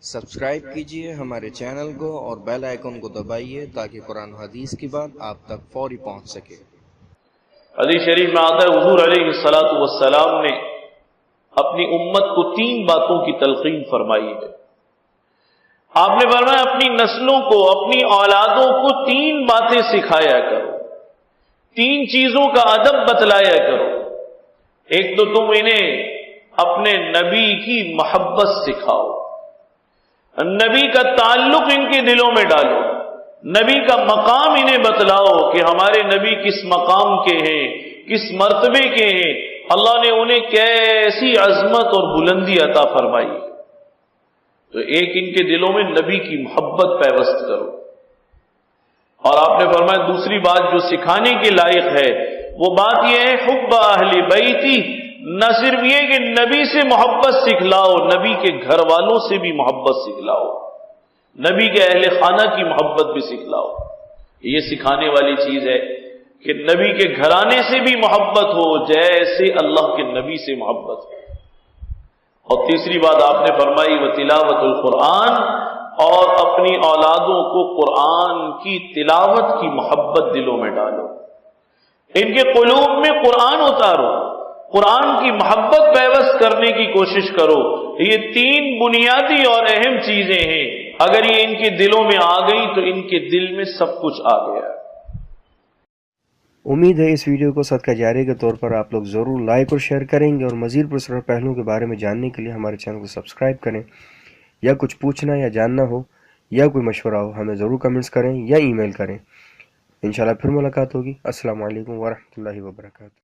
Subscribe کیجئے ہمارے channel کو اور بیل آئیکن کو دبائیے تاکہ قرآن و حدیث کی بات آپ تک فوری پہنچ سکے۔ حدیث شریف میں آتا ہے حضور علیہ السلام نے اپنی امت کو 3 باتوں کی تلقین فرمائی ہے۔ آپ نے فرمایا اپنی نسلوں کو، اپنی اولادوں کو 3 باتیں سکھایا کرو، 3 چیزوں کا ادب بتلایا کرو۔ ایک تو تم انہیں اپنے نبی کی محبت سکھاؤ، نبی کا تعلق ان کے دلوں میں ڈالو، نبی کا مقام انہیں بتلاؤ کہ ہمارے نبی کس مقام کے ہیں، کس مرتبے کے ہیں، اللہ نے انہیں کیسی عظمت اور بلندی عطا فرمائی۔ تو ایک ان کے دلوں میں نبی کی محبت پیوست کرو۔ اور آپ نے فرمایا دوسری بات جو سکھانے کے لائق ہے وہ بات یہ ہے حب اہل بیتی، نہ صرف یہ کہ نبی سے محبت سکھلاؤ، نبی کے گھر والوں سے بھی محبت سکھلاؤ، نبی کے اہل خانہ کی محبت بھی سکھلاؤ۔ یہ سکھانے والی چیز ہے کہ نبی کے گھرانے سے بھی محبت ہو جیسے اللہ کے نبی سے محبت ہو۔ اور تیسری بات آپ نے فرمائی وتلاوت القرآن، اور اپنی اولادوں کو قرآن کی تلاوت کی محبت دلوں میں ڈالو، ان کے قلوب میں قرآن اتارو، قرآن کی محبت پیوست کرنے کی کوشش کرو۔ یہ 3 بنیادی اور اہم چیزیں ہیں، اگر یہ ان کے دلوں میں آ گئی تو ان کے دل میں سب کچھ آ گیا۔ امید ہے اس ویڈیو کو صدقہ جاریہ کے طور پر آپ لوگ ضرور لائک اور شیئر کریں گے، اور مزید پرسرار پہلوؤں کے بارے میں جاننے کے لیے ہمارے چینل کو سبسکرائب کریں۔ یا کچھ پوچھنا یا جاننا ہو یا کوئی مشورہ ہو ہمیں ضرور کمنٹس کریں یا ای میل کریں۔ انشاءاللہ پھر ملاقات ہوگی۔ السلام علیکم ورحمۃ اللہ وبرکاتہ۔